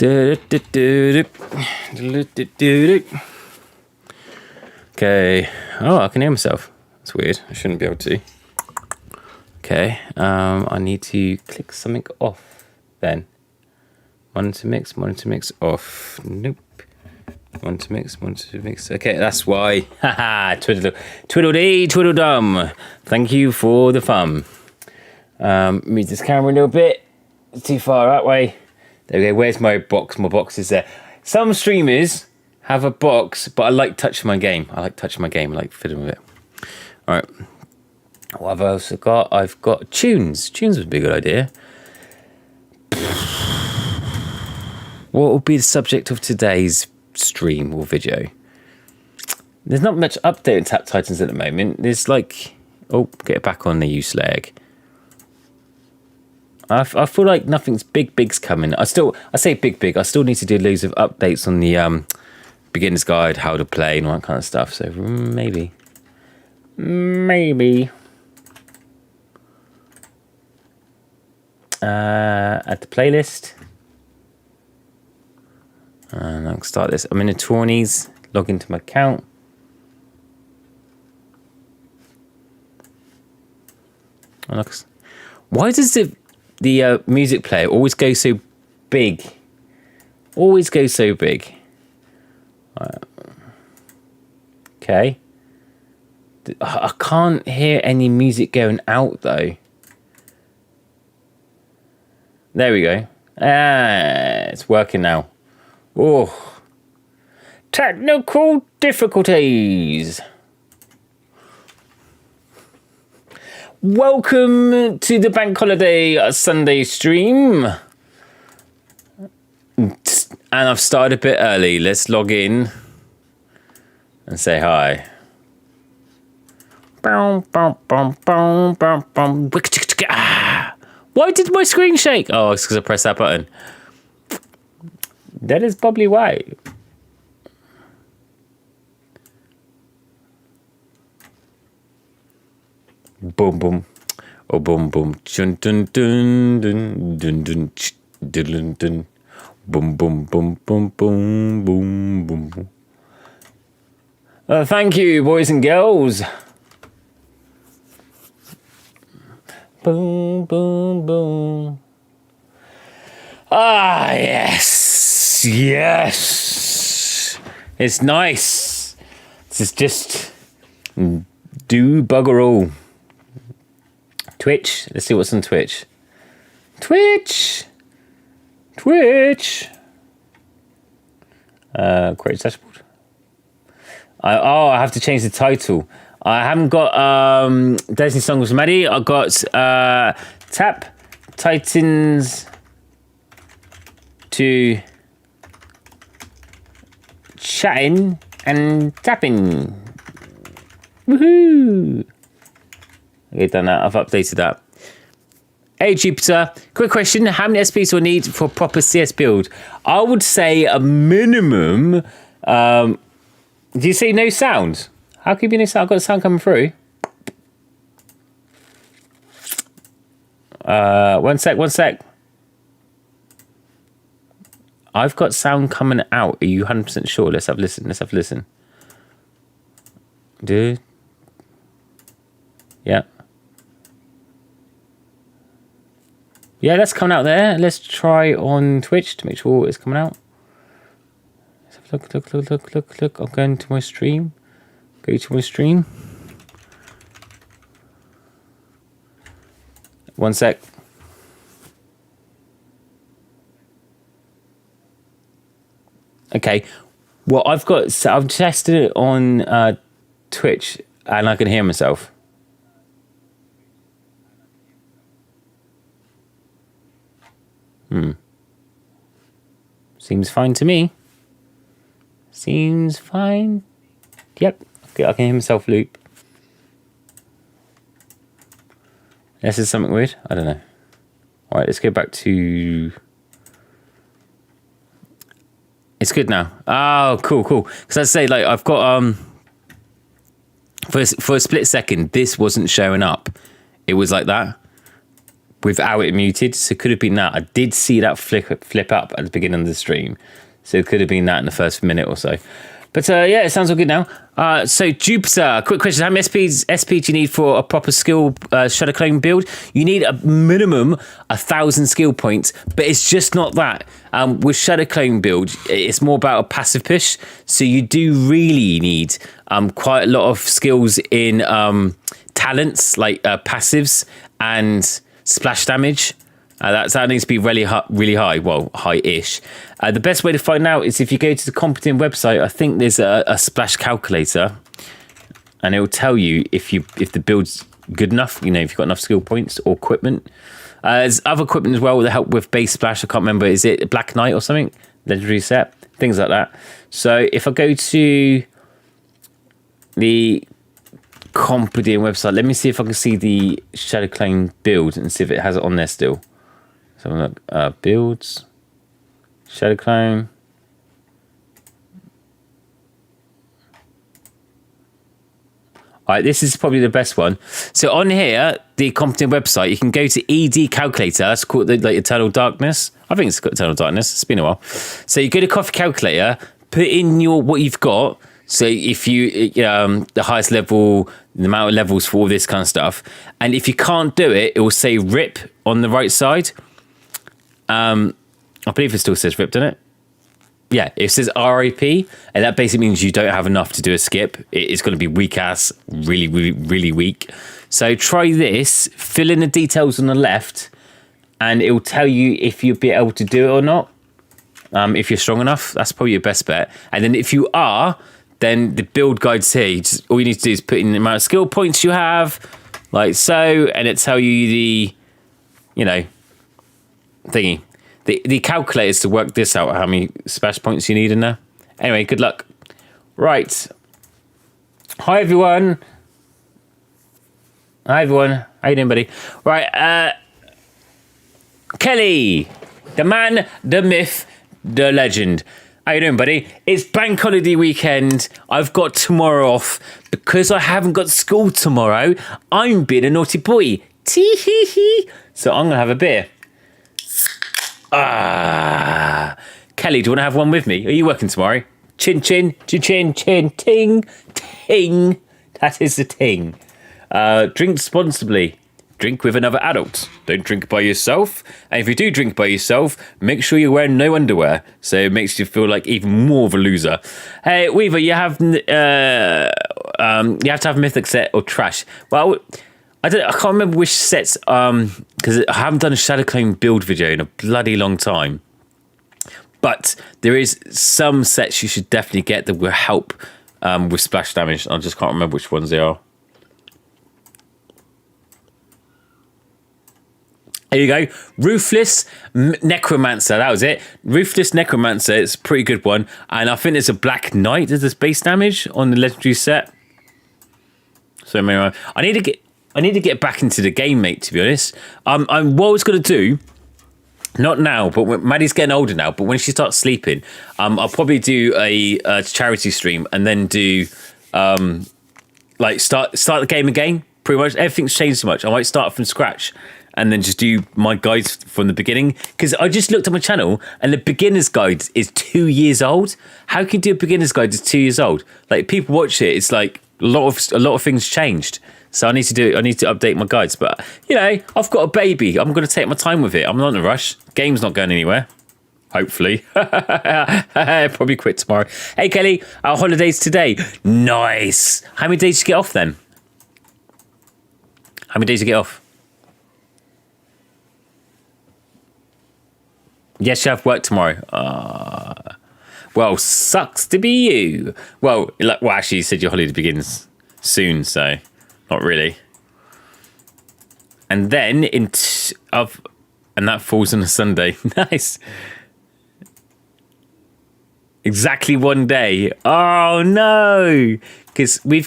Okay. Oh, I can hear myself. That's weird. I shouldn't be able to. Okay. I need to click something off then. Monitor mix off. Nope. Monitor mix. Okay, that's why. Haha. Twiddle-dee, twiddle-dum. Thank you for the fun. Move this camera a little bit. It's too far that way. There we go. Where's my box? My box is there. Some streamers have a box, but I like touching my game. I like fiddling with it. All right. What have I also got? I've got tunes. Tunes would be a good idea. What will be the subject of today's stream or video? There's not much update on Tap Titans at the moment. There's like... Oh, get it back on the leg. I feel like nothing's big's coming. I say big. I still need to do loads of updates on the beginner's guide, how to play and all that kind of stuff. So maybe. Add the playlist. And I'll start this. I'm in the 20s. Log into my account. Why does the music player always go so big? Okay. I can't hear any music going out though. There we go. It's working now. Oh. Technical difficulties. Welcome to the Bank Holiday Sunday stream. And I've started a bit early. Let's log in and say hi. Why did my screen shake? Oh, it's because I pressed that button. That is probably why. Boom boom, oh boom boom, dun dun dun dun dun dun dun dun, boom boom boom boom boom boom boom boom. Thank you, boys and girls. Boom boom boom. Ah yes. It's nice. This is just do bugger all. Twitch. Let's see what's on Twitch. Twitch. Create dashboard. I have to change the title. I haven't got Dancing Song with Maddie. I got Tap Titans to chatting and tapping. Woohoo! Okay, done that. I've updated that. Hey Jupiter, quick question. How many SPs do I need for a proper CS build? I would say a minimum. Do you see no sound? How can you be no sound? I've got the sound coming through. One sec. I've got sound coming out. Are you 100% sure? Let's have a listen. Dude. Yeah. Yeah, that's coming out there. Let's try on Twitch to make sure it's coming out. Let's have a look. I'm going to my stream. Go to my stream. One sec. Okay. Well, I've tested it on Twitch and I can hear myself. Seems fine to me. Seems fine. Yep. Okay, I can hear myself loop. This is something weird. I don't know. All right, let's go back to... It's good now. Oh, cool. Because I say, like, I've got... For a split second, this wasn't showing up. It was like that. without it muted. So it could have been that. I did see that flip up at the beginning of the stream. So it could have been that in the first minute or so. But yeah, it sounds all good now. So Jupiter, quick question. How many SP do you need for a proper skill Shadow Clone build? You need a minimum 1,000 skill points, but it's just not that. With Shadow Clone build, it's more about a passive push. So you do really need quite a lot of skills in talents, like passives and splash damage. That needs to be really high, well, high-ish. The best way to find out is if you go to the Competent website. I think there's a splash calculator, and it will tell you if the build's good enough. You know, if you've got enough skill points or equipment. There's other equipment as well that help with base splash. I can't remember. Is it Black Knight or something? Legendary set, things like that. So if I go to the Competent website, let me see if I can see the Shadow Clone build and see if it has it on there still. So look, builds, Shadow Clone. All right, this is probably the best one. So on here, the Competent website, you can go to ED Calculator. That's called like Eternal Darkness. I think it's got Eternal Darkness. It's been a while. So you go to Coffee Calculator, put in what you've got. So if you the highest level, the amount of levels for all this kind of stuff, and if you can't do it, it will say RIP on the right side. I believe it still says RIP, doesn't it? Yeah, it says RIP, and that basically means you don't have enough to do a skip. It's going to be weak ass, really, really, really weak. So try this, fill in the details on the left, and it will tell you if you'll be able to do it or not. If you're strong enough, that's probably your best bet. And then if you are, then the build guide's here. All you need to do is put in the amount of skill points you have, like so, and it tell you the, thingy. The calculators to work this out, how many splash points you need in there. Anyway, good luck. Right. Hi, everyone. How you doing, buddy? Right, Kelly, the man, the myth, the legend. How you doing, buddy? It's bank holiday weekend. I've got tomorrow off. Because I haven't got school tomorrow, I'm being a naughty boy. Tee-hee-hee. So I'm going to have a beer. Kelly, do you want to have one with me? Are you working tomorrow? Chin, chin, chin, chin, chin, ting, ting. That is the ting. Drink responsibly. Drink with another adult. Don't drink by yourself. And if you do drink by yourself, make sure you're wearing no underwear. So it makes you feel like even more of a loser. Hey, Weaver, you have to have Mythic set or trash. Well, I can't remember which sets, because I haven't done a Shadow Clone build video in a bloody long time. But there is some sets you should definitely get that will help with splash damage. I just can't remember which ones they are. There you go. Ruthless Necromancer. That was it. Ruthless Necromancer. It's a pretty good one. And I think there's a Black Knight. There's base damage on the legendary set. So anyway, I need to get back into the game, mate, to be honest. What I was going to do, not now, but when Maddie's getting older now, but when she starts sleeping, I'll probably do a charity stream and then do, start the game again. Pretty much everything's changed so much. I might start from scratch and then just do my guides from the beginning. Because I just looked at my channel and the beginner's guide is 2 years old. How can you do a beginner's guide that's 2 years old? Like, people watch it, it's like a lot of things changed. So I need to update my guides. But, I've got a baby. I'm going to take my time with it. I'm not in a rush. Game's not going anywhere. Hopefully. Probably quit tomorrow. Hey, Kelly, our holidays today. Nice. How many days did you get off then? How many days did you get off? Yes, you have work tomorrow. Well, sucks to be you. Well, actually, you said your holiday begins soon, so not really. And then and that falls on a Sunday. Nice. Exactly 1 day. Oh no! Because we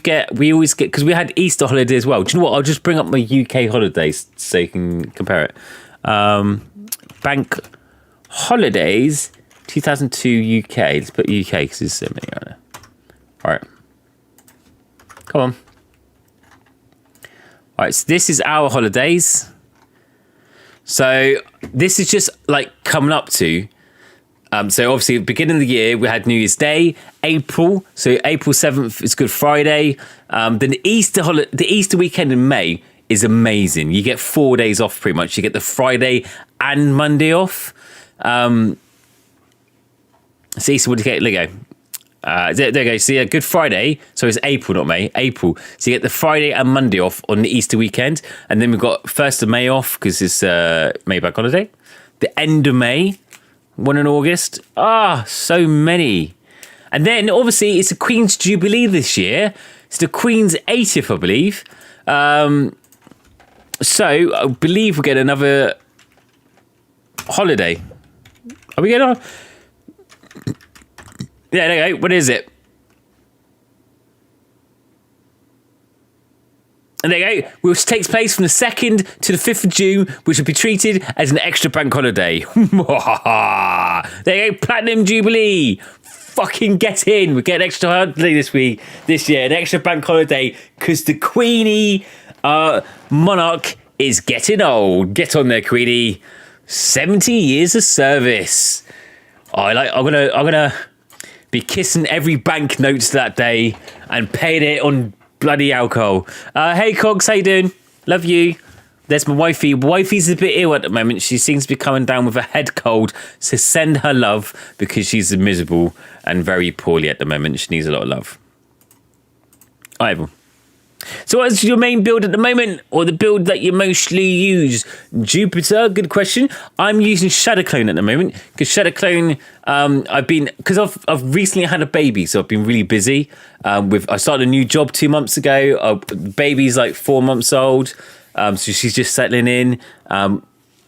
always get, because we had Easter holiday as well. Do you know what? I'll just bring up my UK holidays so you can compare it. Bank holidays 2002 UK. Let's put UK because there's so many on there. All right, come on. All right, so this is our holidays. So this is just like coming up to. So obviously, beginning of the year, we had New Year's Day, April. So April 7th is Good Friday. Then the Easter weekend in May is amazing. You get 4 days off pretty much. You get the Friday and Monday off. So Easter, what do you get? There you go. There you go. So yeah, Good Friday. So it's April, not May. April. So you get the Friday and Monday off on the Easter weekend. And then we've got 1st of May off because it's May bank holiday. The end of May. One in August. So many. And then, obviously, it's the Queen's Jubilee this year. It's the Queen's 80th, I believe. So, I believe we'll get another holiday. Are we getting on? Yeah, there you go. What is it? And there you go, which takes place from the 2nd to the 5th of June, which will be treated as an extra bank holiday. There you go, Platinum Jubilee. Fucking get in. We get an extra holiday this year, an extra bank holiday, because the Queenie monarch is getting old. Get on there, Queenie. 70 years of service. I'm gonna be kissing every banknote that day and paying it on bloody alcohol. Hey Cogs, how you doing? Love you. There's my wifey. Wifey's a bit ill at the moment. She seems to be coming down with a head cold. So send her love because she's miserable and very poorly at the moment. She needs a lot of love. All right, everyone. So what's your main build at the moment, or the build that you mostly use? Jupiter, good question. I'm using Shadow Clone at the moment because Shadow Clone, I've recently had a baby, so I've been really busy. I started a new job 2 months ago. Baby's like 4 months old, so she's just settling in.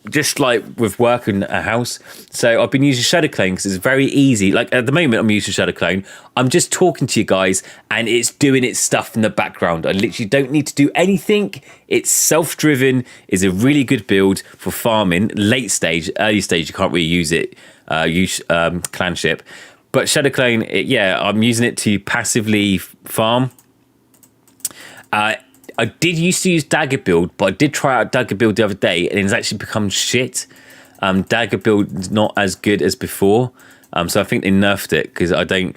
Just like with work in a house. So I've been using Shadow Clone because it's very easy. Like at the moment I'm using Shadow Clone. I'm just talking to you guys and it's doing its stuff in the background. I literally don't need to do anything. It's self-driven. It's a really good build for farming. Late stage, early stage, you can't really use it. Use clanship. But Shadow Clone, I'm using it to passively farm. I did used to use Dagger Build, but I did try out Dagger Build the other day, and it's actually become shit. Dagger Build is not as good as before, so I think they nerfed it because I don't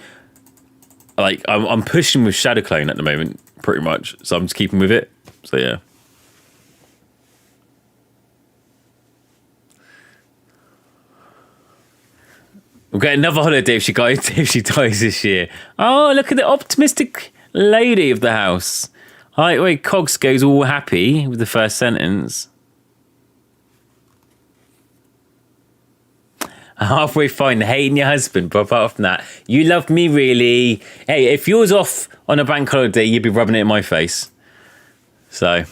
like. I'm pushing with Shadow Clone at the moment, pretty much. So I'm just keeping with it. So yeah. We'll get another holiday if she dies this year. Oh, look at the optimistic lady of the house. Wait, Cogs goes all happy with the first sentence. Halfway fine, hating your husband, but apart from that, you love me really. Hey, if you was off on a bank holiday, you'd be rubbing it in my face. So,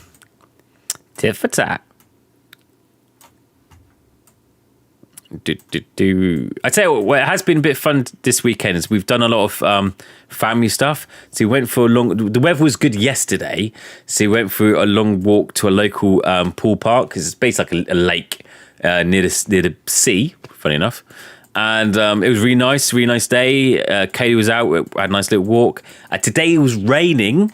tit for tat. I tell you what, it has been a bit fun this weekend is we've done a lot of family stuff. So we went for the weather was good yesterday, so we went for a long walk to a local pool park because it's basically like a lake near the sea, funny enough. And it was really nice day. Kaylee was out, we had a nice little walk. Today it was raining,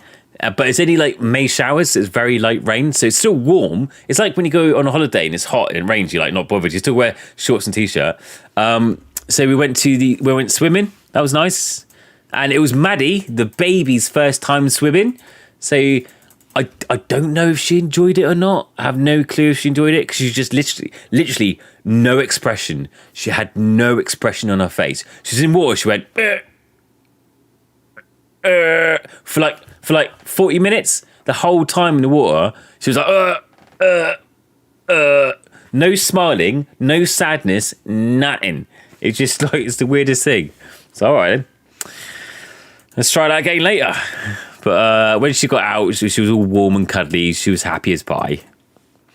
but it's only like May showers, so it's very light rain, so it's still warm. It's like when you go on a holiday and it's hot and it rains, you're like not bothered. You still wear shorts and t-shirt. So we went swimming. That was nice, and it was Maddie, the baby's first time swimming. So I don't know if she enjoyed it or not. I have no clue if she enjoyed it because she just literally no expression. She had no expression on her face. She was in water. She went for like 40 minutes, the whole time in the water, she was like, no smiling, no sadness, nothing. It's just like, it's the weirdest thing. So, all right, then. Let's try that again later. But when she got out, she was all warm and cuddly. She was happy as pie.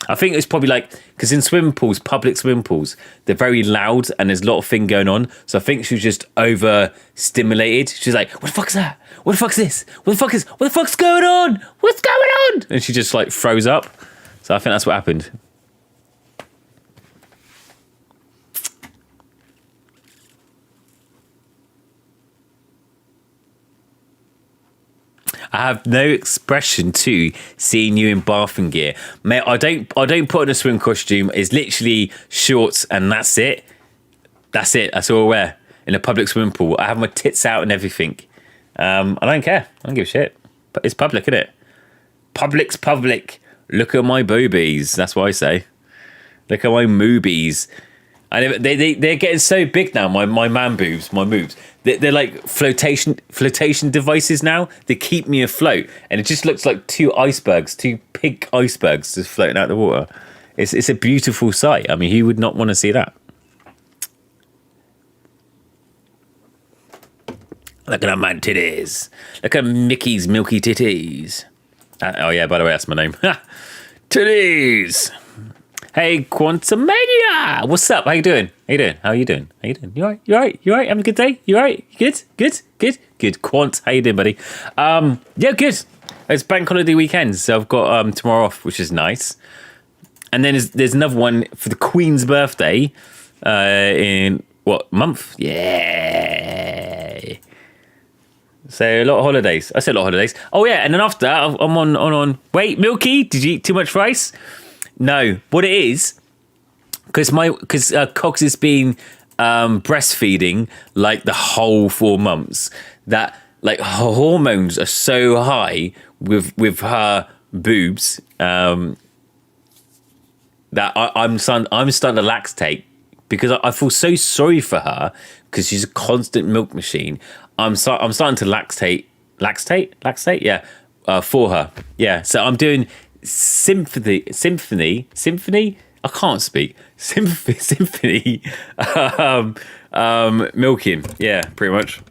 I think it's probably like, because in swimming pools, public swimming pools, they're very loud and there's a lot of thing going on. So I think she was just overstimulated. She's like, what the fuck's that? What the fuck's this? What the fuck's going on? What's going on? And she just like froze up. So I think that's what happened. I have no expression to seeing you in bathing gear, mate. I don't put on a swim costume. It's literally shorts and that's it. That's it. That's all I wear in a public swimming pool. I have my tits out and everything. I don't care. I don't give a shit. But it's public, isn't it? Public's public. Look at my boobies. That's what I say. Look at my moobies. And they're getting so big now. My man boobs, my moobs. They're like flotation devices now. They keep me afloat, and it just looks like two pink icebergs, just floating out the water. It's a beautiful sight. I mean, who would not want to see that? Look at her man titties. Look at Mickey's milky titties. Oh yeah, by the way, that's my name. Titties. Hey, Quantumania! What's up? How you doing? How you doing? You alright? You alright? Having a good day? You alright? Good. Quant, how you doing, buddy? Yeah, good. It's bank holiday weekend, so I've got tomorrow off, which is nice. And then there's another one for the Queen's birthday in what month? Yeah. So a lot of holidays. I said a lot of holidays. Oh yeah, and then after that, I'm on. Wait, Milky, did you eat too much rice? No, what it is, because Cox has been breastfeeding like the whole 4 months. That like her hormones are so high with her boobs that I'm starting to lactate because I feel so sorry for her because she's a constant milk machine. I'm starting to lactate, yeah, for her, yeah. So I'm doing symphony. I can't speak. Symphony. Milking, yeah, pretty much.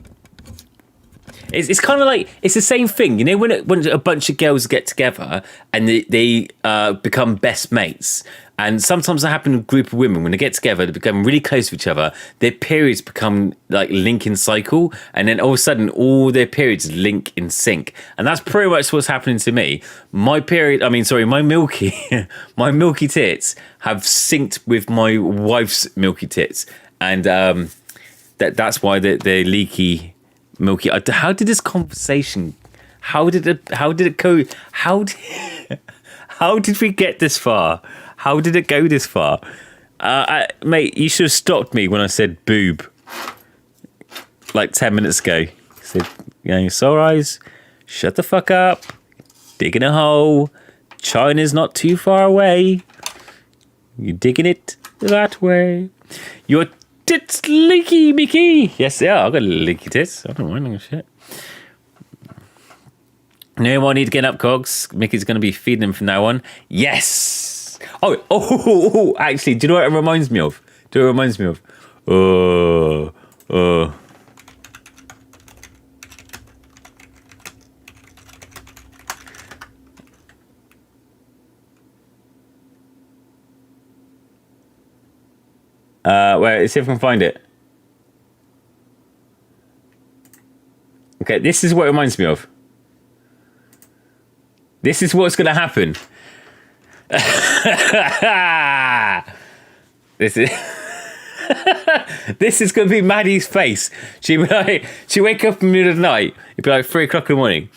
It's kind of like it's the same thing, you know, when a bunch of girls get together and they become best mates. And sometimes that happens in a group of women when they get together, they become really close to each other. Their periods become like link in cycle, and then all of a sudden, all their periods link in sync. And that's pretty much what's happening to me. My milky, my milky tits have synced with my wife's milky tits, and that's why they're leaky, milky. How did this conversation? How did it go? How did we get this far? How did it go this far? Mate, you should have stopped me when I said boob. Like 10 minutes ago. You said, sore eyes, shut the fuck up, digging a hole, China's not too far away, you're digging it that way. Your tits leaky, Mickey. Yes, yeah, I've got leaky tits. I don't mind shit. No more need to get up, Cogs. Mickey's going to be feeding him from now on. Yes! Oh, actually, do you know what it reminds me of? Let's see if I can find it. Okay, this is what it reminds me of. This is what's going to happen. This is going to be Maddie's face. She wake up in the middle of the night. It'd be like 3 o'clock in the morning.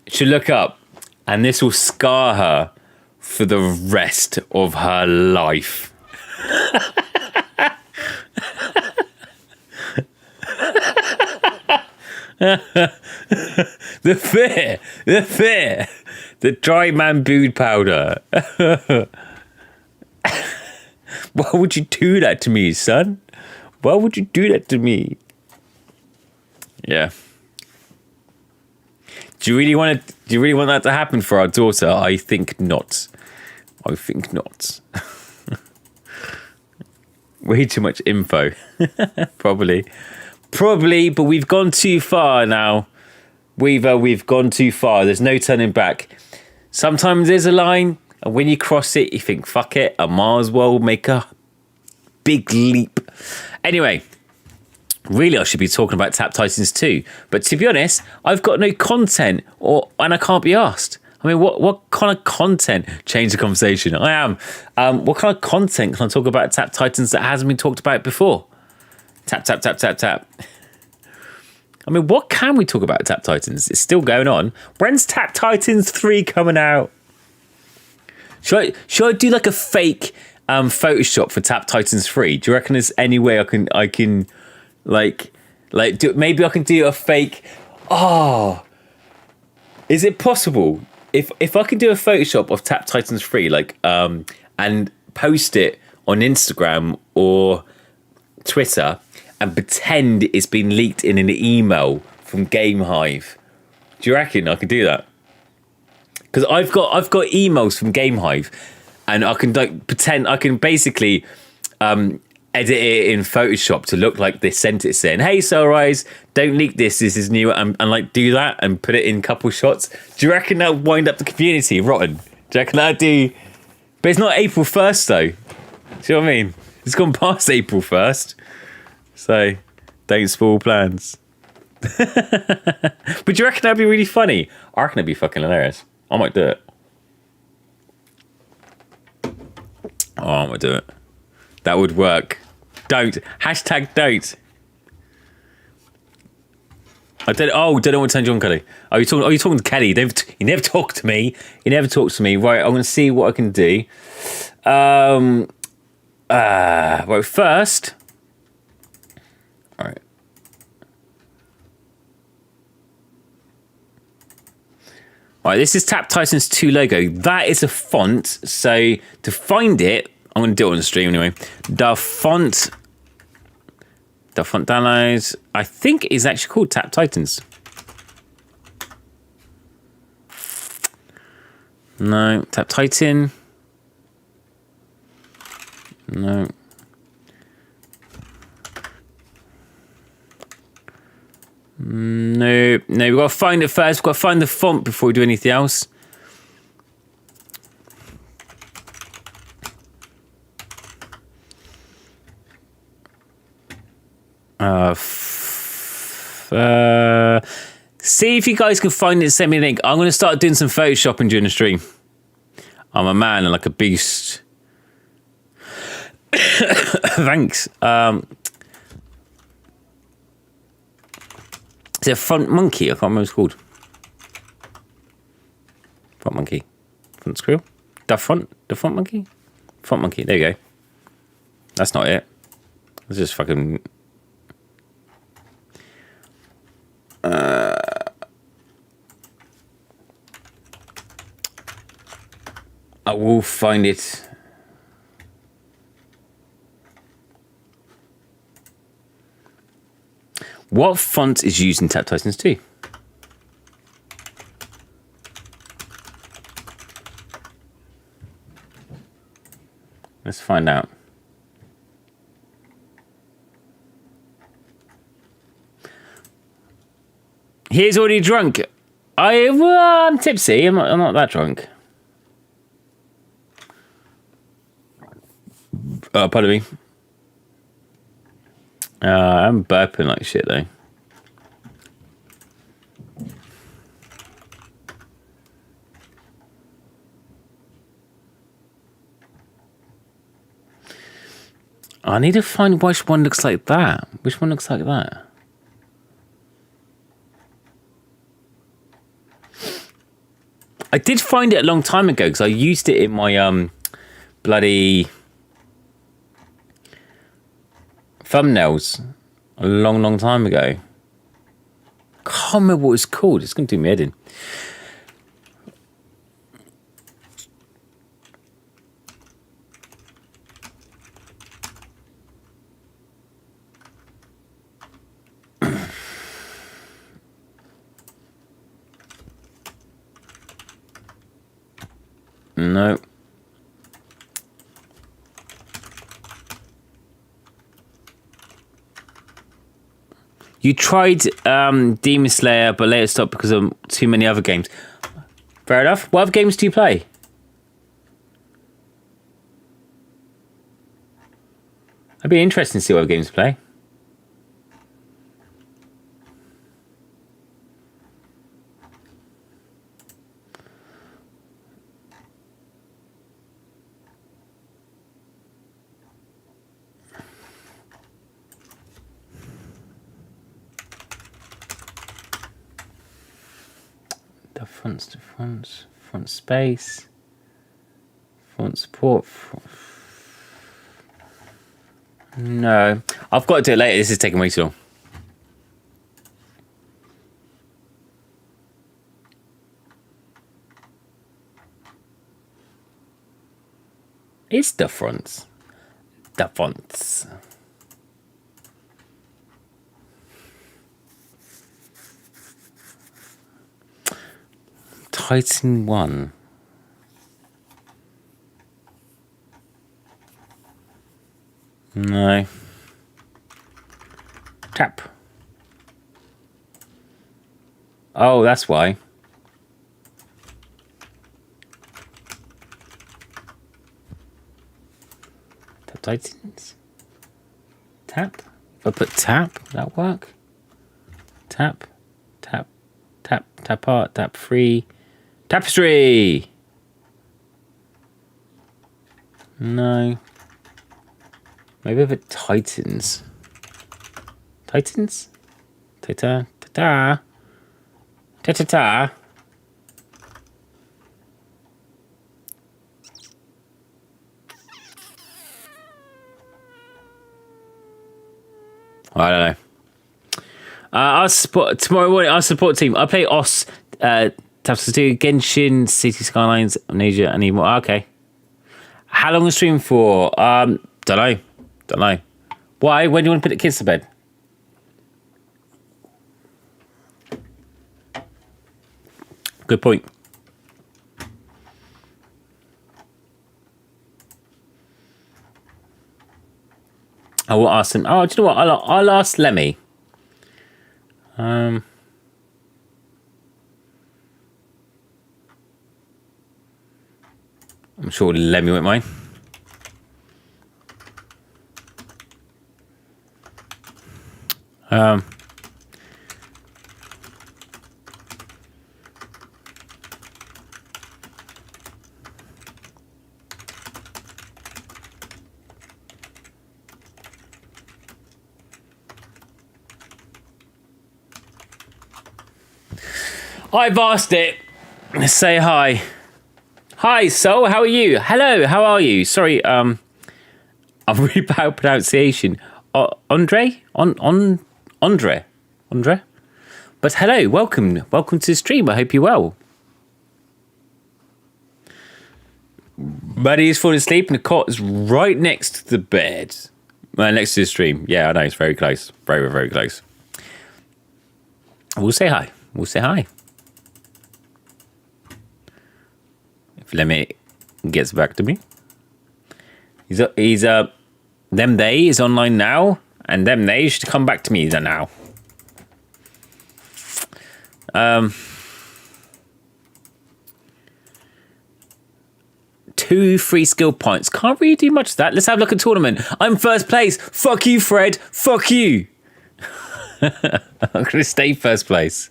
She'll look up, and this will scar her for the rest of her life. The fear. The dry man booed powder. Why would you do that to me, son? Why would you do that to me? Yeah. Do you really want that to happen for our daughter? I think not. Way too much info. Probably, but we've gone too far now. We've gone too far. There's no turning back. Sometimes there's a line, and when you cross it, you think, fuck it, I might as well make a big leap. Anyway, really, I should be talking about Tap Titans 2. But to be honest, I've got no content, and I can't be asked. I mean, what kind of content? Change the conversation. I am. What kind of content can I talk about Tap Titans that hasn't been talked about before? Tap. I mean, what can we talk about Tap Titans? It's still going on. When's Tap Titans 3 coming out? Should I do like a fake Photoshop for Tap Titans 3? Do you reckon there's any way I can maybe I can do a fake? Oh, is it possible if I can do a Photoshop of Tap Titans 3 and post it on Instagram or Twitter and pretend it's been leaked in an email from GameHive? Do you reckon I can do that? Because I've got emails from GameHive, and I can pretend I can basically edit it in Photoshop to look like they sent it saying, "Hey, Sunrise, don't leak this. This is new," and do that and put it in couple shots. Do you reckon that'll wind up the community rotten? Do you reckon that'd do? But it's not April 1st though. Do you know what I mean? It's gone past April 1st, so don't spoil plans. But do you reckon that'd be really funny? I reckon it'd be fucking hilarious. I might do it. Oh, I might do it. That would work. Don't. Hashtag don't. I don't. Oh, don't know what to turn John Kelly. Are you talking to Kelly? You never talk to me. You never talk to me. Right. I'm going to see what I can do. Right. First. All right. Right, this is Tap Titans 2 logo. That is a font. So to find it, I'm going to do it on the stream anyway. The font downloads, I think is actually called Tap Titans. No, Tap Titan. No. No, we've got to find it first. We've got to find the font before we do anything else. See if you guys can find it and send me a link. I'm going to start doing some photoshopping during the stream. I'm a man and like a beast. Thanks. Is it a Font Monkey? I can't remember what it's called. Font Monkey. Font Squirrel? The Font Monkey? Font Monkey, there you go. That's not it. It's just fucking... I will find it. What font is used in Tap Titans 2? Let's find out. He's already drunk. I'm tipsy. I'm not that drunk. Pardon me. I'm burping like shit though. I need to find which one looks like that. Which one looks like that? I did find it a long time ago because I used it in my bloody thumbnails a long time ago. Can't remember what it's called. It's going to do me head in. No. You tried Demon Slayer, but later stopped because of too many other games. Fair enough. What other games do you play? It'd be interesting to see what other games you play. fonts to fonts, font space, font support. No, I've got to do it later. This is taking way too long. It's the fonts. The fonts. Titan 1. No. Tap. Oh, that's why. Tap Titans. Tap. If I put tap, will that work? Tap. Tap. Tap. Tap art. Tap free. Tapestry. No. Maybe if it Titans. Titans? Ta-ta. Ta-ta. Ta-ta-ta. I don't know. I'll support tomorrow morning. I'll support team. I play OS, Tapestry 2, Genshin, City Skylines, Amnesia, and even more. Okay. How long is stream for? Don't know. Why? When do you want to put the kids to bed? Good point. I will ask him. Oh, do you know what? I'll ask Lemmy. I'm sure Lemmy won't mind. I've asked it. Say hi. Hi, Sol. How are you? Hello. How are you? Sorry. I'm really bad pronunciation. Andre. Andre. But hello. Welcome to the stream. I hope you're well. Buddy is falling asleep, and the cot is right next to the bed. Next to the stream. Yeah, I know. It's very close. Very, very close. We'll say hi. Lemmy gets back to me. He's them day is online now, and them they should come back to me now. 2 free skill points. Can't really do much of that. Let's have a look at tournament. I'm first place. Fuck you, Fred. Fuck you. I'm gonna stay first place.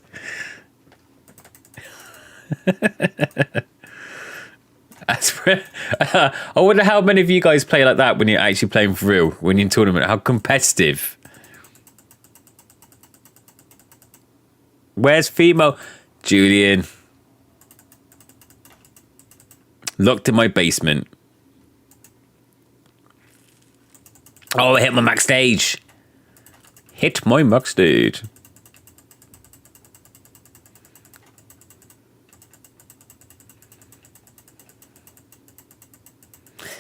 I wonder how many of you guys play like that when you're actually playing for real, when you're in tournament. How competitive. Where's female? Julian. Locked in my basement. Oh, I hit my max stage.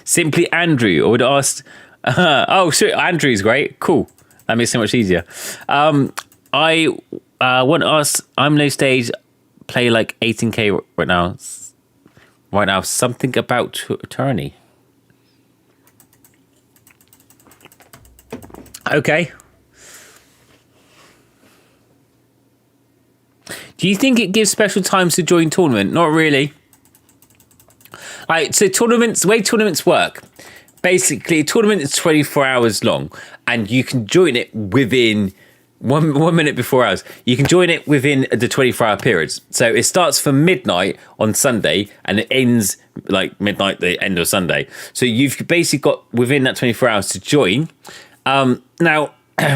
Simply Andrew. I would ask. Oh, sure. Andrew's great. Cool. That makes it so much easier. I want to ask. I'm low stage. Play like 18k right now. Something about attorney. Okay. Do you think it gives special times to join tournament? Not really. Right, so the way tournaments work, basically a tournament is 24 hours long, and you can join it within 1 minute before hours. You can join it within the 24-hour periods. So it starts from midnight on Sunday, and it ends like midnight the end of Sunday. So you've basically got within that 24 hours to join. Now,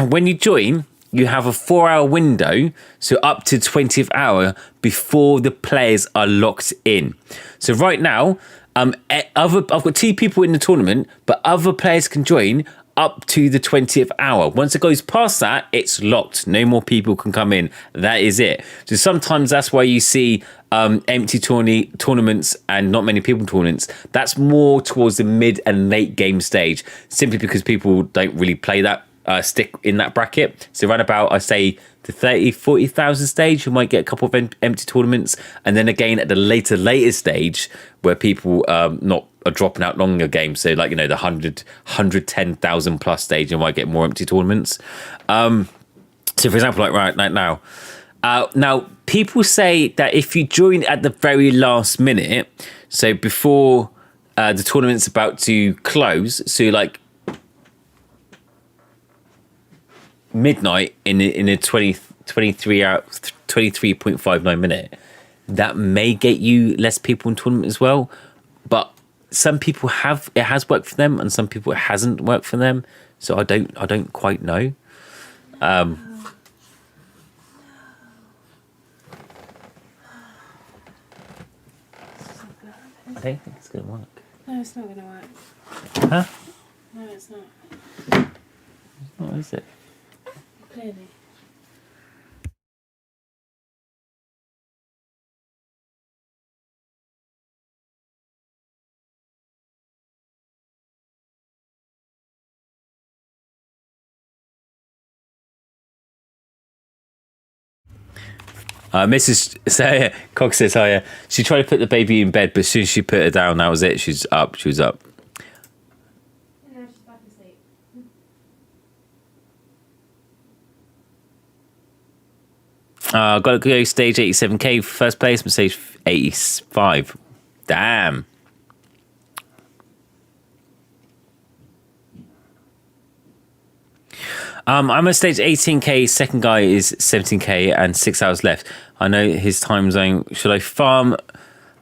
when you join, you have a 4-hour window, so up to 20th hour before the players are locked in. So right now, I've got 2 people in the tournament, but other players can join up to the 20th hour. Once it goes past that, it's locked. No more people can come in. That is it. So sometimes that's why you see empty tournaments and not many people tournaments. That's more towards the mid and late game stage, simply because people don't really play that, stick in that bracket. So around about, I say, the 40,000 stage, you might get a couple of empty tournaments. And then again, at the later stage, where people not are dropping out longer games. So like, the 110,000 plus stage, you might get more empty tournaments. So for example, like right now, now people say that if you join at the very last minute, so before the tournament's about to close, so like midnight in a 23.59 minute, that may get you less people in tournament as well. But some people it has worked for them, and some people it hasn't worked for them. So I don't quite know. I don't think it's gonna work. No, it's not gonna work. Huh? No, it's not. What is it? Clearly. Mrs. Cox says, "Hiya." She tried to put the baby in bed, but as soon as she put her down, that was it. She's up. She was up. No, she's back asleep. Got to go stage 87k for first place, and stage 85. Damn. I'm at stage 18k. Second guy is 17k and 6 hours left. I know his time zone. Should I farm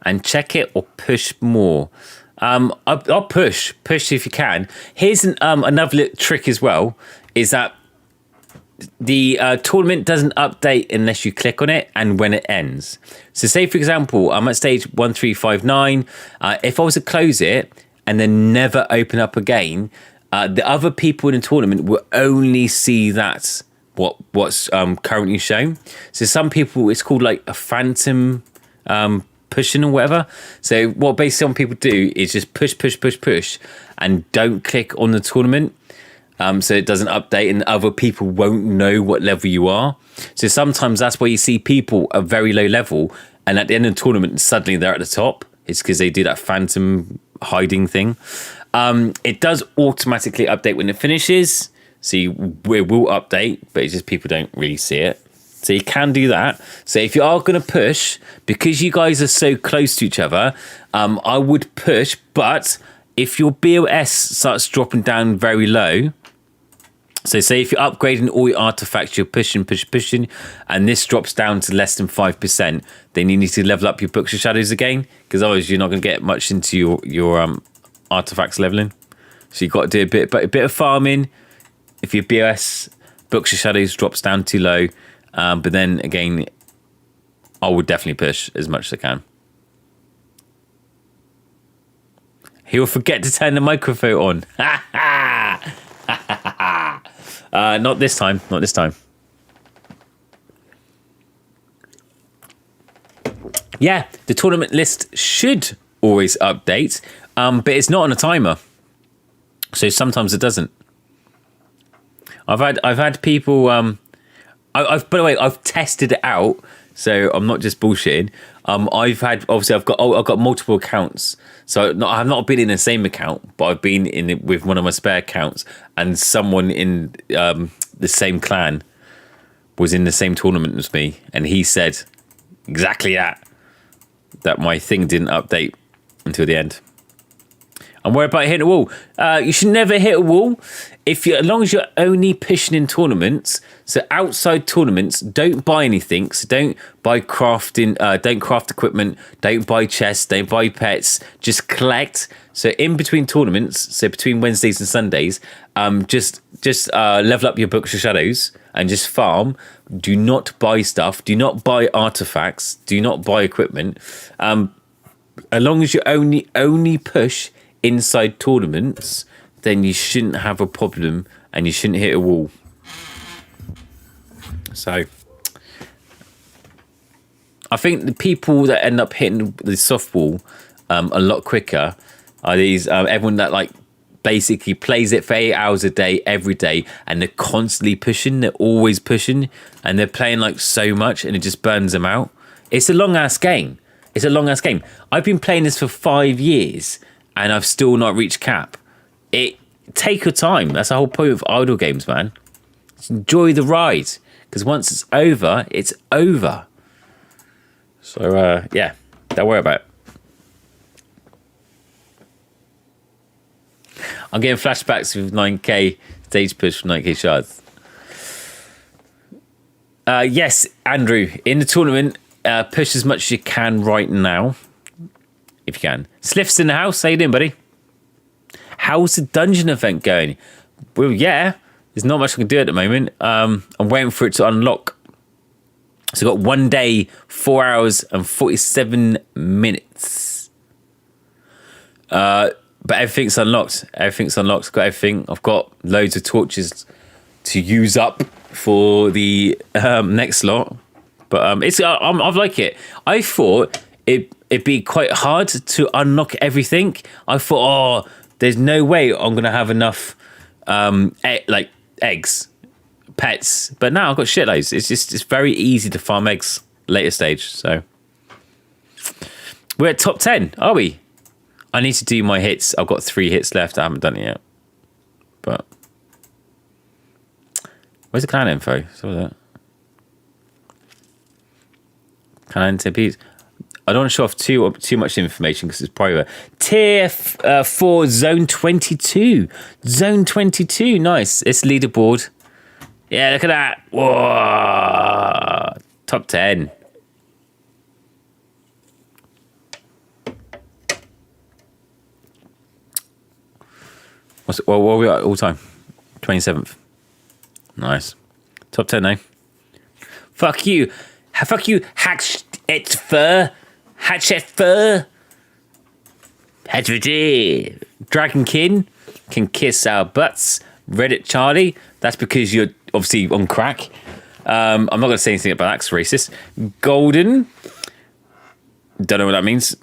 and check it or push more? I'll push if you can. Here's another little trick as well, is that the tournament doesn't update unless you click on it and when it ends. So say, for example, I'm at stage 1359. If I was to close it and then never open up again, the other people in the tournament will only see what's currently shown. So some people, it's called like a phantom pushing or whatever. So what basically some people do is just push and don't click on the tournament. So it doesn't update and other people won't know what level you are. So sometimes that's where you see people at very low level, and at the end of the tournament, suddenly they're at the top. It's because they do that phantom hiding thing. It does automatically update when it finishes. So it will update, but it's just people don't really see it. So you can do that. So if you are going to push, because you guys are so close to each other, I would push. But if your BOS starts dropping down very low, so say if you're upgrading all your artifacts, you're pushing, and this drops down to less than 5%, then you need to level up your Books of Shadows again, because otherwise you're not going to get much into your artifacts leveling. So you've got to do a bit of farming. If your BOS Books of Shadows drops down too low, but then again, I would definitely push as much as I can. He will forget to turn the microphone on. Not this time. Yeah, the tournament list should always update, but it's not on a timer, so sometimes it doesn't. I've had people. By the way, I've tested it out, so I'm not just bullshitting. I've got multiple accounts, so I've not been in the same account, but I've been in it with one of my spare accounts, and someone in the same clan was in the same tournament as me, and he said exactly that my thing didn't update until the end. I'm worried about hitting a wall. You should never hit a wall as long as you're only pushing in tournaments. So outside tournaments, don't buy anything. So don't buy crafting, don't craft equipment, don't buy chests, don't buy pets. Just collect. So in between tournaments, so between Wednesdays and Sundays, just level up your Books of Shadows. and just farm. Do not buy stuff. Do not buy artifacts. Do not buy equipment. As long as you only push inside tournaments, then you shouldn't have a problem and you shouldn't hit a wall. So I think the people that end up hitting the soft wall a lot quicker are these everyone that like basically plays it for 8 hours a day every day, and they're constantly pushing. They're always pushing, and they're playing like so much, and it just burns them out. It's a long ass game. I've been playing this for 5 years, and I've still not reached cap. Take your time. That's the whole point of idle games, man. Just enjoy the ride, because once it's over, it's over. So yeah, don't worry about it. I'm getting flashbacks with 9k stage push for 9k shards. Yes, Andrew, in the tournament, push as much as you can right now, if you can. Sliff's in the house. How you doing, buddy? How's the dungeon event going? Well, yeah, there's not much I can do at the moment. I'm waiting for it to unlock. So I've got 1 day, 4 hours and 47 minutes. But everything's unlocked. Got everything. I've got loads of torches to use up for the next slot. But I like it. I thought it'd be quite hard to unlock everything. I thought, there's no way I'm gonna have enough eggs, pets. But now I've got shitloads. It's very easy to farm eggs later stage. So we're at top 10, are we? I need to do my hits. I've got 3 hits left. I haven't done it yet. But where's the clan info? Saw that. Clan TPs. I don't want to show off too much information because it's private. Tier 4 Zone 22. Zone 22. Nice. It's leaderboard. Yeah, look at that. Whoa. Top 10. What are we at all time? 27th. Nice. Top 10 now. Fuck you. Fuck you, Hatchetfur. Dragonkin can kiss our butts. Reddit Charlie. That's because you're obviously on crack. I'm not going to say anything about that 'cause it's racist. Golden. Don't know what that means.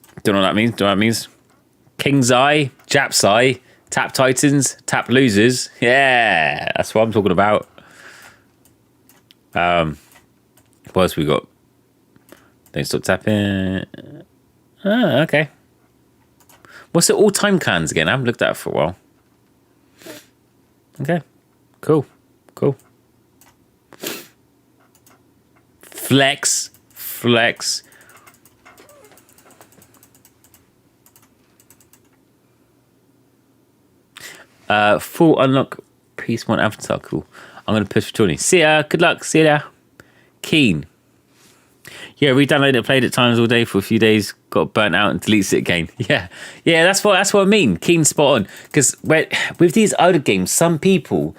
King's Eye. Jap's Eye. Tap Titans. Tap Losers. Yeah, that's what I'm talking about. What else we got? Don't stop tapping. Okay. What's the all-time clans again? I haven't looked at it for a while. Okay. Cool. Flex. Full unlock Peace One avatar. Cool. I'm going to push for 20. See ya. Good luck. See ya. Keen. Yeah, we downloaded it, played it times all day for a few days, got burnt out and deletes it again. Yeah, that's what I mean. Keen, spot on. Because with these other games, some people,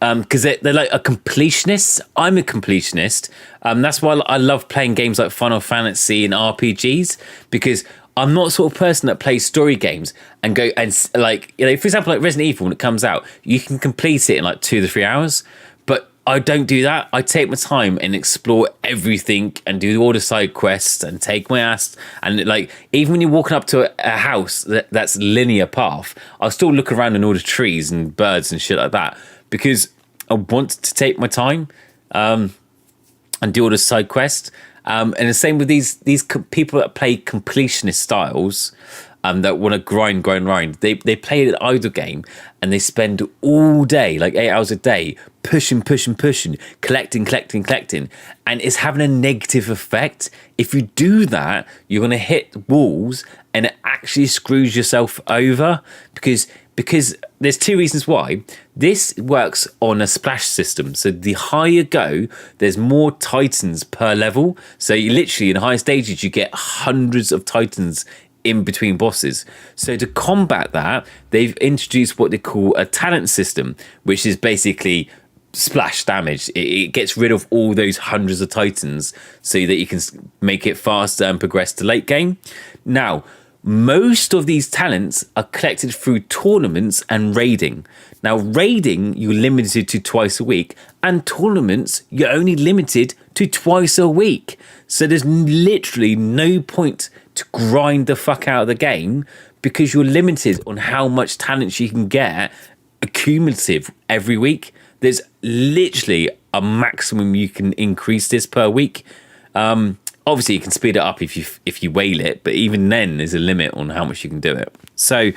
because they're like a completionist. I'm a completionist. That's why I love playing games like Final Fantasy and RPGs, because I'm not the sort of person that plays story games and go and like, for example, like Resident Evil, when it comes out, you can complete it in like 2 to 3 hours. But I don't do that. I take my time and explore everything and do all the side quests and take my ass. And like, even when you're walking up to a house that's linear path, I'll still look around in all the trees and birds and shit like that, because I want to take my time and do all the side quests. And the same with these people that play completionist styles. That want to grind. They play an idle game and they spend all day, like 8 hours a day, pushing, collecting, and it's having a negative effect. If you do that, you're going to hit walls and it actually screws yourself over, because there's 2 reasons why. This works on a splash system. So the higher you go, there's more titans per level. So you literally, in higher stages, you get hundreds of titans in between bosses. So to combat that, they've introduced what they call a talent system, which is basically splash damage. It gets rid of all those hundreds of titans so that you can make it faster and progress to late game. Now, most of these talents are collected through tournaments and raiding. Now, raiding, you're limited to twice a week, and tournaments, you're only limited to twice a week. So there's literally no point to grind the fuck out of the game because you're limited on how much talent you can get accumulative every week. There's literally a maximum you can increase this per week. Obviously, you can speed it up if you whale it, but even then, there's a limit on how much you can do it. So,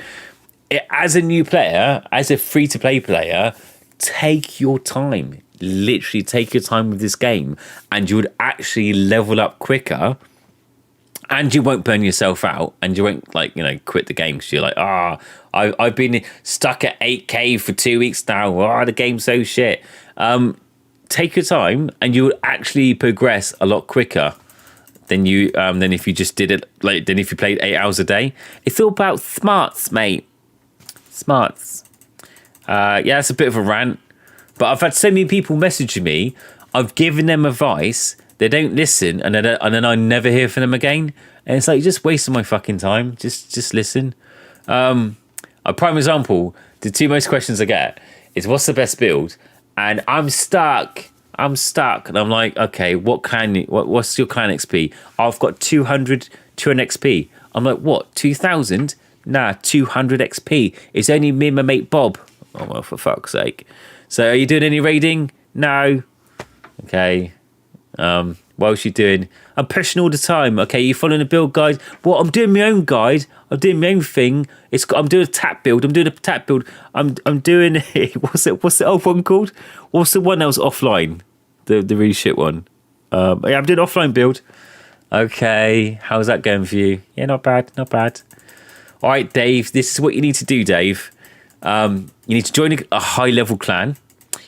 as a new player, as a free-to-play player, take your time. Literally take your time with this game, and you would actually level up quicker, and you won't burn yourself out, and you won't quit the game because you're like, I've been stuck at 8k for 2 weeks now. The game's so shit. Take your time, and you will actually progress a lot quicker than if you just did it than if you played 8 hours a day. It's all about smarts, mate. Smarts. Yeah, it's a bit of a rant, but I've had so many people messaging me. I've given them advice. They don't listen, and then I never hear from them again. And it's like, you're just wasting my fucking time. Just listen. A prime example, the 2 most questions I get is, what's the best build? And I'm stuck. And I'm like, okay, what's your clan XP? I've got 200 XP. I'm like, what, 2,000? Nah, 200 XP. It's only me and my mate Bob. Oh, well, for fuck's sake. So are you doing any raiding? No. Okay. What's you doing? I'm pushing all the time. Okay, you following a build guide? Well, I'm doing my own guide. I'm doing my own thing. I'm doing a tap build. I'm doing what's the old one called? What's the one that was offline? The really shit one. Yeah, I'm doing offline build. Okay, how's that going for you? Yeah, not bad. All right, Dave. This is what you need to do, Dave. You need to join a high level clan.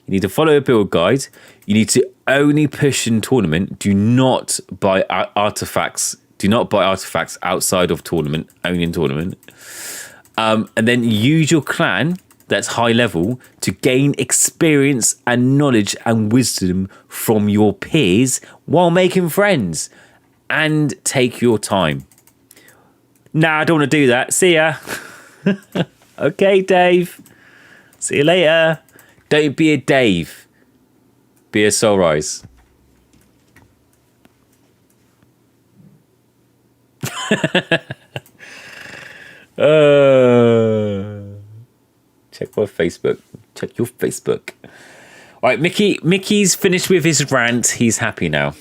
You need to follow a build guide. You need to only push in tournament. Do not buy artifacts. Do not buy artifacts outside of tournament, only in tournament. And then use your clan that's high level to gain experience and knowledge and wisdom from your peers while making friends. And take your time. Nah, I don't want to do that. See ya. Okay, Dave. See you later. Don't be a Dave. Be a Soulrise. Check my Facebook. Check your Facebook. All right, Mickey's finished with his rant. He's happy now.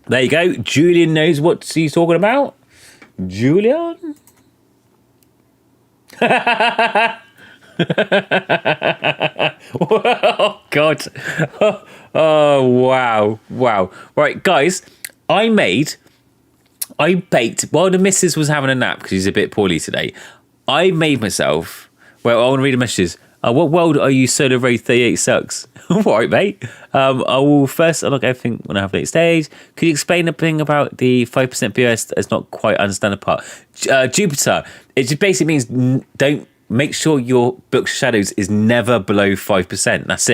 There you go. Julian knows what he's talking about. Julian? Oh, God. Oh, wow. Right, guys, I baked, while the missus was having a nap because she's a bit poorly today, I made myself, well, I want to read the messages. What world are you? Solar Ray 38 sucks. All right, mate. I will first unlock everything when I have late stage. Could you explain the thing about the 5% BOS that's not quite understand the part? Jupiter. It just basically means don't make sure your Books of Shadows is never below 5%. That's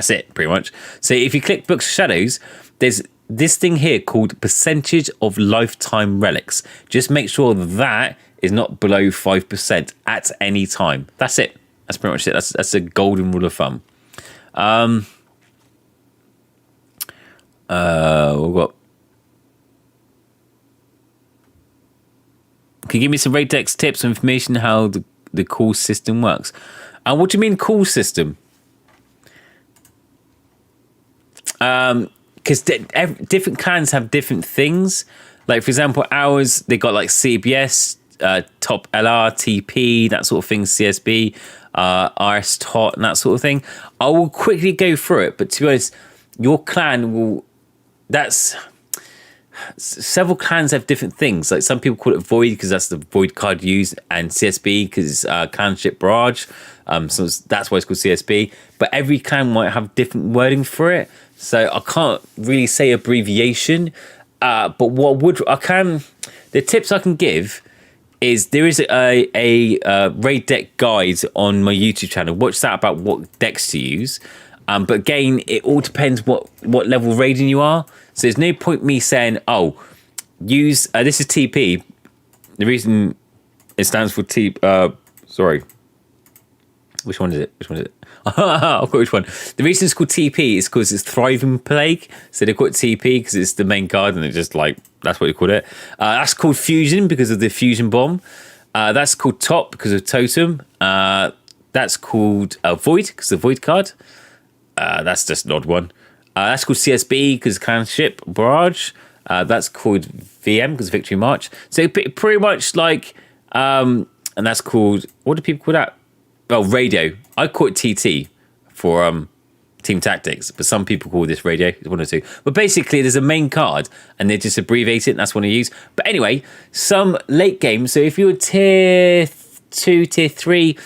it, pretty much. So if you click Books of Shadows, there's this thing here called percentage of lifetime relics. Just make sure that is not below 5% at any time. That's it. That's pretty much it. That's a golden rule of thumb. We've got. Can you give me some raid decks tips and information how the call system works? And what do you mean call system? Because different clans have different things. Like, for example, ours, they got like CBS, top LR, TP, that sort of thing, CSB, RS Tot, and that sort of thing. I will quickly go through it, but to be honest, your clan will. Several clans have different things. Like, some people call it Void because that's the Void card used, and CSB because it's Clanship Barrage. So that's why it's called CSB. But every clan might have different wording for it. So I can't really say abbreviation. But the tips I can give is there is a raid deck guide on my YouTube channel. Watch that about what decks to use. But again, it all depends what level raiding you are. So there's no point me saying, oh, use this is TP. The reason it stands for T. Sorry, which one is it? I've got which one. The reason it's called TP is because it's Thriving Plague. So they call it TP because it's the main card, and it's just like that's what you call it. That's called Fusion because of the Fusion Bomb. That's called Top because of Totem. That's called Void because of the Void card. That's just an odd one. That's called CSB because Clanship Barrage. That's called VM because Victory March. So pretty much like, and that's called, what do people call that? Oh, Radio. I call it TT for Team Tactics, but some people call this Radio. It's one or two. But basically, there's a main card, and they just abbreviate it, and that's what I use. But anyway, some late game. So if you're tier 2, tier 3,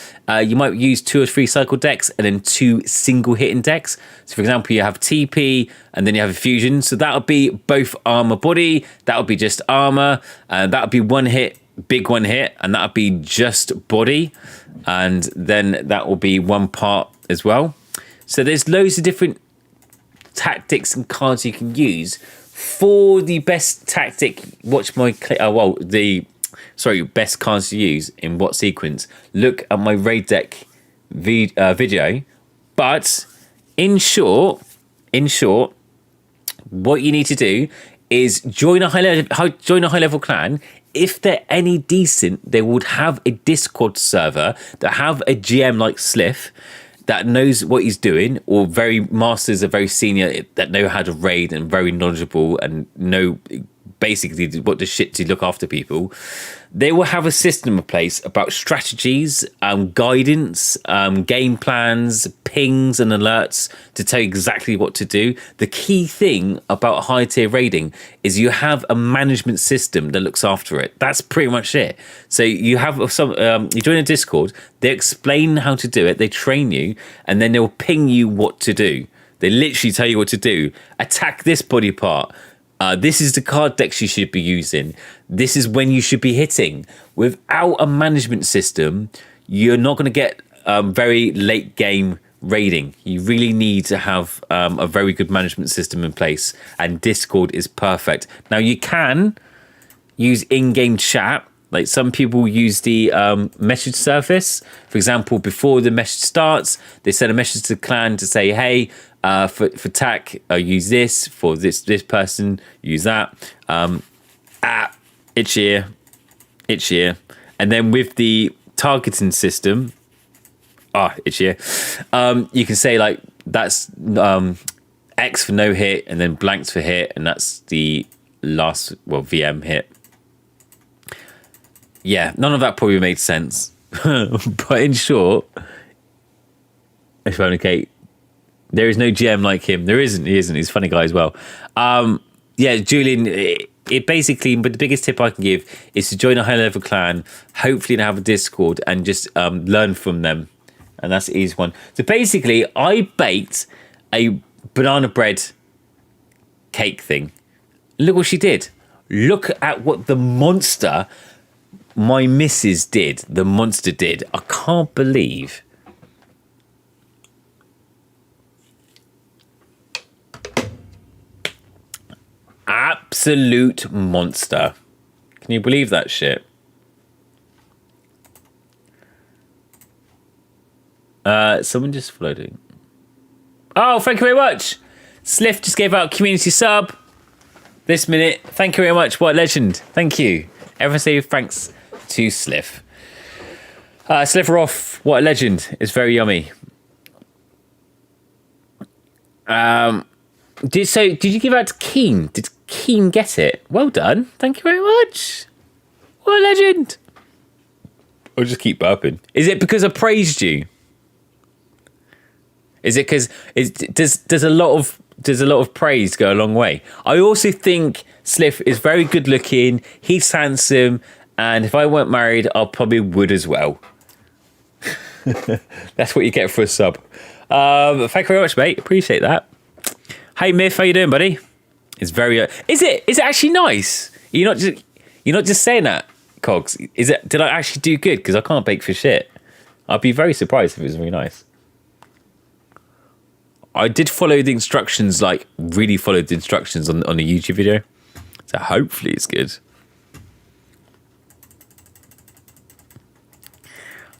you might use 2 or 3 cycle decks and then 2 single hitting decks. So for example, you have TP and then you have a fusion. So that'll be both armor body, that'll be just armor, and that'll be one hit, big one hit, and that'll be just body, and then that will be one part as well. So there's loads of different tactics and cards you can use for the best tactic. Watch my best cards to use in what sequence. Look at my raid deck video. But in short, what you need to do is join a high level clan. If they're any decent, they would have a Discord server that have a GM like Sliff that knows what he's doing, or masters are very senior that know how to raid and very knowledgeable and know basically what the shit to look after people. They will have a system in place about strategies, guidance, game plans, pings and alerts to tell you exactly what to do. The key thing about high tier raiding is you have a management system that looks after it. That's pretty much it. So you have you join a Discord, they explain how to do it, they train you, and then they'll ping you what to do. They literally tell you what to do. Attack this body part. This is the card decks you should be using. This is when you should be hitting. Without a management system, you're not going to get very late game raiding. You really need to have a very good management system in place, and Discord is perfect. Now, you can use in-game chat. Like some people use the message service. For example, before the message starts, they send a message to the clan to say, hey, for TAC, use this. For this person, use that. It's here. And then with the targeting system, it's here. You can say like that's X for no hit, and then blanks for hit, and that's the last VM hit. Yeah, none of that probably made sense. But in short, if only Kate, there is no GM like him. There isn't. He isn't. He's a funny guy as well. Yeah, Julian, it basically, but the biggest tip I can give is to join a high level clan, hopefully to have a Discord and just learn from them. And that's the easy one. So basically, I baked a banana bread cake thing. Look what she did. Look at what the monster my missus did. The monster did. I can't believe. Absolute monster. Can you believe that shit? Someone just floating. Oh, thank you very much. Sliff just gave out community sub this minute. Thank you very much. What a legend. Thank you. Everyone say thanks to Sliff. Sliver off. What a legend. It's very yummy. Did you give out to Keen? Did Keen get it? Well done. Thank you very much. What a legend. I'll just keep burping. Is it because I praised you? Is it because does a lot of praise go a long way? I also think Sliff is very good looking. He's handsome, and if I weren't married, I probably would as well. That's what you get for a sub. Thank you very much, mate. Appreciate that. Hey Myth, how you doing, buddy? It's very. Is it actually nice? You're not just saying that. Cogs, did I actually do good? Because I can't bake for shit. I'd be very surprised if it was really nice. I did follow the instructions, like really followed the instructions on a YouTube video. So hopefully it's good.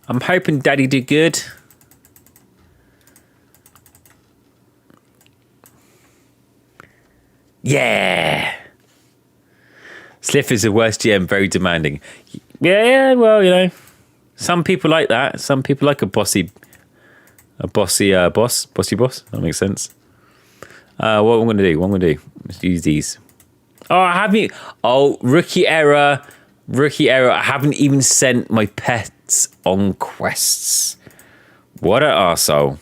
I'm hoping Daddy did good. Yeah. Sliff is the worst GM, very demanding. Yeah, well, you know, some people like that. Some people like a bossy boss. That makes sense. What I'm going to do? Let's use these. Oh, I haven't. Oh, rookie error. I haven't even sent my pets on quests. What an arsehole.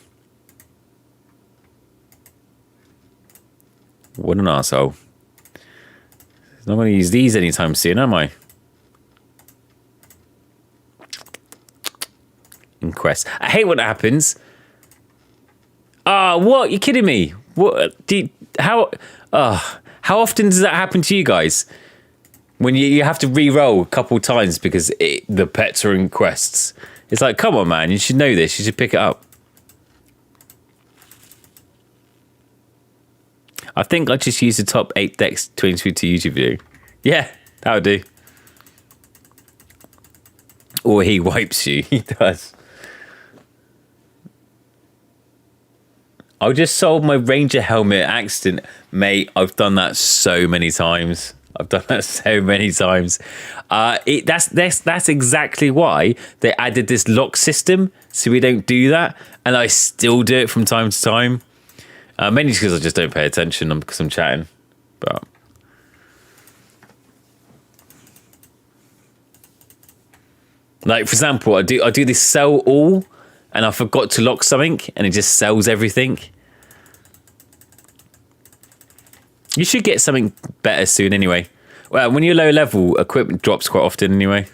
What an arsehole. I'm not going to use these anytime soon, am I? In quests. I hate when that happens. What? You're kidding me? What? How often does that happen to you guys? When you have to re-roll a couple times because the pets are in quests. It's like, come on, man. You should know this. You should pick it up. I think I just used the top 8 decks to into YouTube video. Yeah, that would do. Or he wipes you. He does. I just sold my Ranger helmet accident. Mate, I've done that so many times. That's exactly why they added this lock system, so we don't do that. And I still do it from time to time. Mainly because I just don't pay attention because I'm chatting. But like, for example, I do this sell all, and I forgot to lock something, and it just sells everything. You should get something better soon anyway. Well, when you're low level, equipment drops quite often anyway.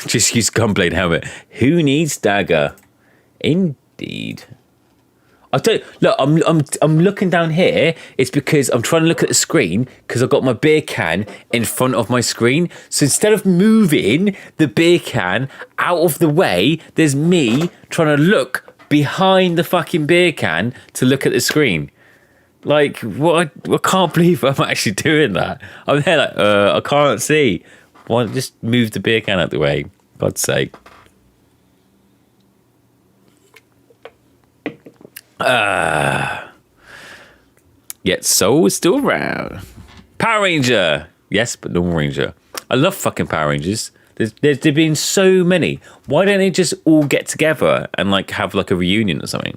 Just use Gunblade helmet. Who needs dagger? Indeed. I don't look. I'm looking down here. It's because I'm trying to look at the screen because I've got my beer can in front of my screen. So instead of moving the beer can out of the way, there's me trying to look behind the fucking beer can to look at the screen. Like, what? I can't believe I'm actually doing that. I'm there like, I can't see. Why just move the beer can out the way? God's sake. Yet Soul is still around. Power Ranger. Yes, but normal Ranger. I love fucking Power Rangers. There's been so many. Why don't they just all get together and like have like a reunion or something?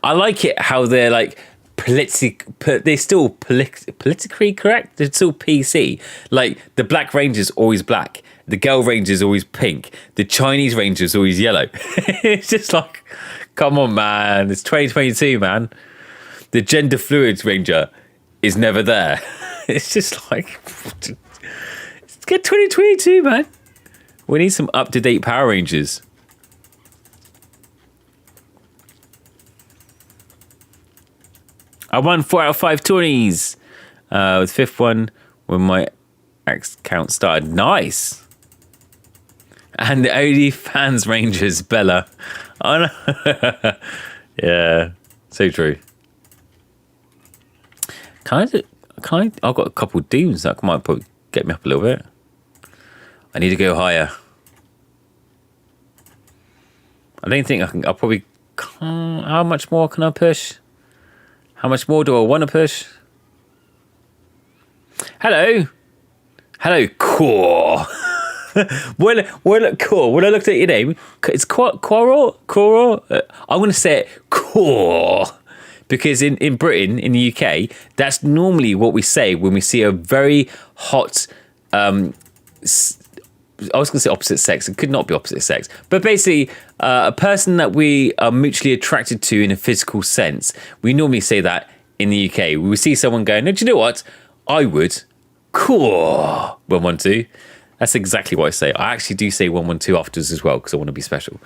I like it how they're like they're still politically correct. They're still PC. Like the Black Ranger's always black. The Girl Ranger's always pink. The Chinese Ranger's always yellow. It's just like, come on, man. It's 2022, man. The gender fluid Ranger is never there. It's just like, let's get 2022, man. We need some up-to-date Power Rangers. I won 4 out of 5 tourneys. With 5th one when my account started. Nice. And the OnlyFans Rangers, Bella. Oh no. Yeah, so true. I've got a couple of dooms that might probably get me up a little bit. I need to go higher. I don't think I can. I probably can't. How much more can I push? How much more do I want to push? Hello, Core. Well, Core. When I looked at your name, it's Coro. I'm going to say it Core because in Britain, in the UK, that's normally what we say when we see a very hot. I was going to say opposite sex. It could not be opposite sex, but basically a person that we are mutually attracted to in a physical sense. We normally say that in the UK. We see someone going, no, do you know what? I would. Cool. 112. That's exactly what I say. I actually do say 112 afterwards as well because I want to be special.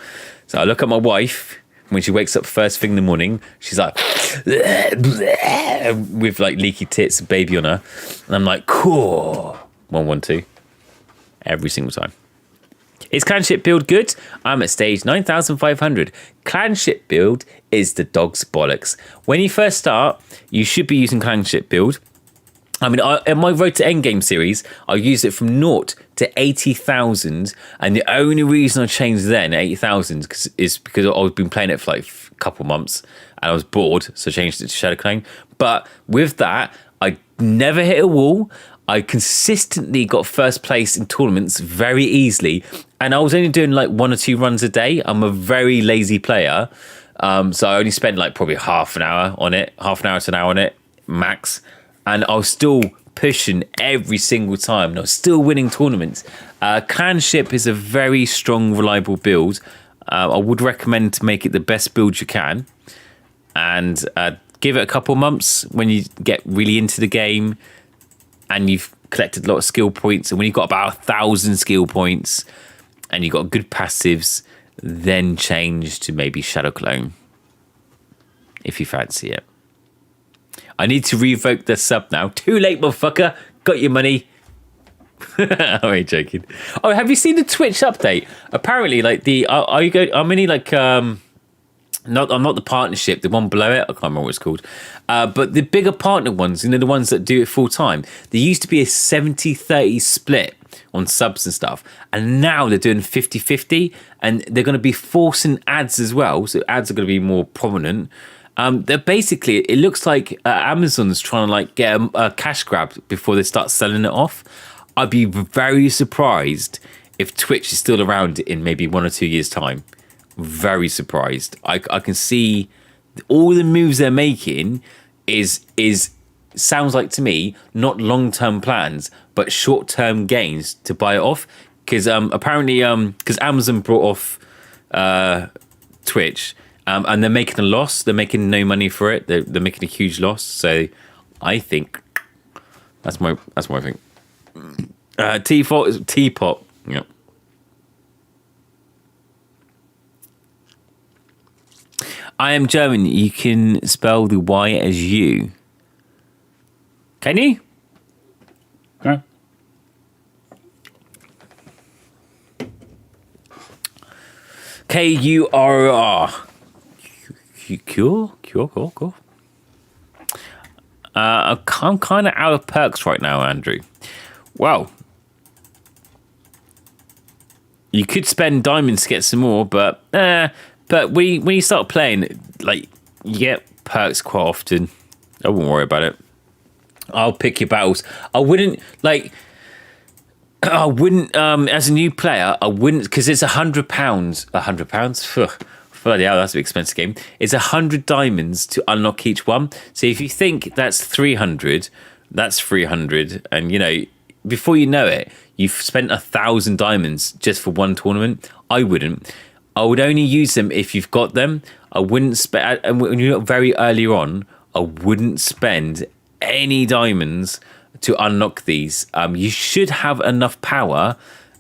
So I look at my wife when she wakes up first thing in the morning, she's like with like leaky tits and baby on her, and I'm like, cool, 112 every single time. Is clanship build good? I'm at stage 9,500. Clanship build is the dog's bollocks. When you first start, you should be using clanship build. I mean, in my Road to Endgame series, I used it from 0 to 80,000. And the only reason I changed then, 80,000, is because I've been playing it for like a couple months and I was bored. So I changed it to Shadow Clone. But with that, I never hit a wall. I consistently got first place in tournaments very easily. And I was only doing like 1 or 2 runs a day. I'm a very lazy player. So I only spent like probably half an hour on it, half an hour to an hour on it, max. And I was still pushing every single time. And I was still winning tournaments. Clanship is a very strong, reliable build. I would recommend to make it the best build you can. And give it a couple months when you get really into the game and you've collected a lot of skill points. And when you've got about 1,000 skill points and you've got good passives, then change to maybe Shadow Clone if you fancy it. I need to revoke the sub now. Too late, motherfucker. Got your money. I ain't joking. Oh, have you seen the Twitch update? Apparently, like I'm only like I'm not the partnership, the one below it. I can't remember what it's called. But the bigger partner ones, the ones that do it full time. There used to be a 70-30 split on subs and stuff, and now they're doing 50-50, and they're going to be forcing ads as well. So ads are going to be more prominent. They're basically, it looks like Amazon's trying to like get a cash grab before they start selling it off. I'd be very surprised if Twitch is still around in maybe 1 or 2 years' time. Very surprised. I can see all the moves they're making is sounds like to me not long-term plans but short-term gains to buy it off, because apparently because Amazon brought off Twitch. And they're making a loss. They're making no money for it. They're making a huge loss. So I think that's my thing. Teapot. Yep. I am German. You can spell the Y as you. Can you? Okay. Kurr. Cool. I'm kind of out of perks right now, Andrew. Well, you could spend diamonds to get some more, but when you start playing, like, you get perks quite often. I wouldn't worry about it. I'll pick your battles. I wouldn't as a new player, I wouldn't, because it's £100. £100? Bloody hell, that's an expensive game. It's 100 diamonds to unlock each one. So if you think that's 300, that's 300. And, before you know it, you've spent 1,000 diamonds just for one tournament. I wouldn't. I would only use them if you've got them. I wouldn't spend, and when you're very early on, I wouldn't spend any diamonds to unlock these. You should have enough power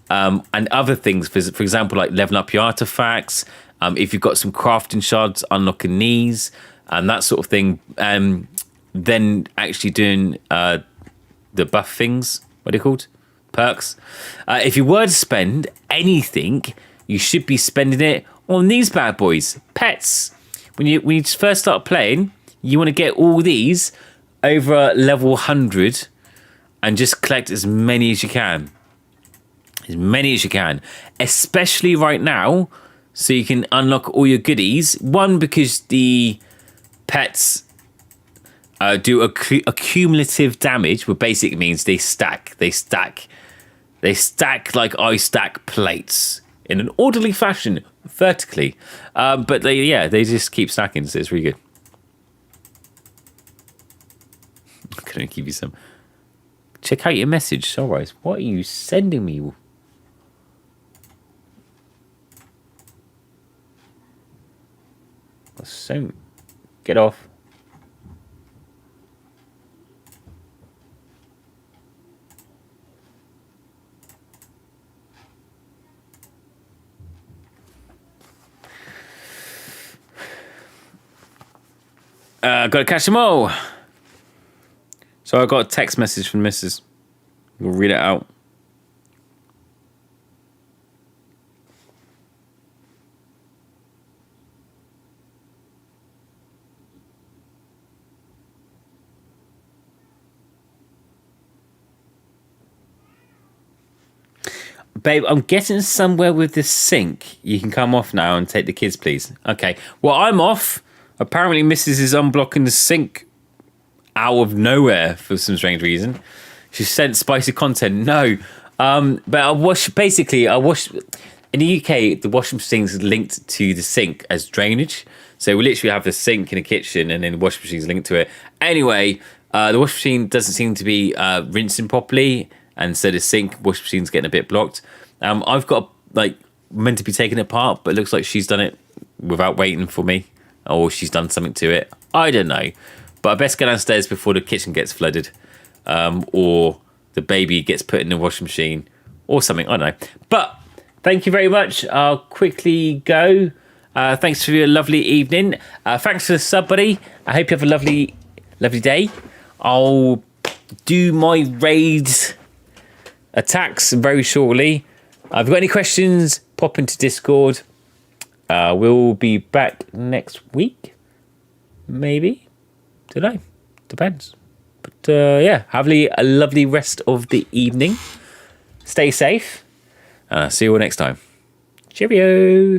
and other things, for example, like leveling up your artifacts. If you've got some crafting shards, unlocking these and that sort of thing, then actually doing the buff things, what are they called? Perks. If you were to spend anything, you should be spending it on these bad boys, pets. When you first start playing, you want to get all these over level 100 and just collect as many as you can. As many as you can, especially right now, so you can unlock all your goodies. One, because the pets do a cumulative damage, which basically means they stack like I stack plates in an orderly fashion, vertically. But they just keep stacking, so it's really good. I'm gonna give you some. Check out your message, Sunrise. What are you sending me? So, get off. Gotta catch them all. So I got a text message from Mrs. We'll read it out. Babe, I'm getting somewhere with this sink. You can come off now and take the kids, please. Okay. Well, I'm off. Apparently, Mrs. is unblocking the sink out of nowhere for some strange reason. She sent spicy content. No. But I wash. In the UK, the washing machine is linked to the sink as drainage. So we literally have the sink in the kitchen and then the washing machine is linked to it. Anyway, the washing machine doesn't seem to be rinsing properly. And so the sink washing machine's getting a bit blocked. I've got meant to be taking it apart, but it looks like she's done it without waiting for me, or she's done something to it. I don't know, but I best go downstairs before the kitchen gets flooded, or the baby gets put in the washing machine, or something. I don't know. But thank you very much. I'll quickly go. Thanks for your lovely evening. Thanks for the sub, buddy. I hope you have a lovely day. I'll do my raids attacks very shortly. If you've got any questions, pop into Discord. We'll be back next week. Maybe. Don't know. Depends. But yeah, have a lovely rest of the evening. Stay safe. See you all next time. Cheerio.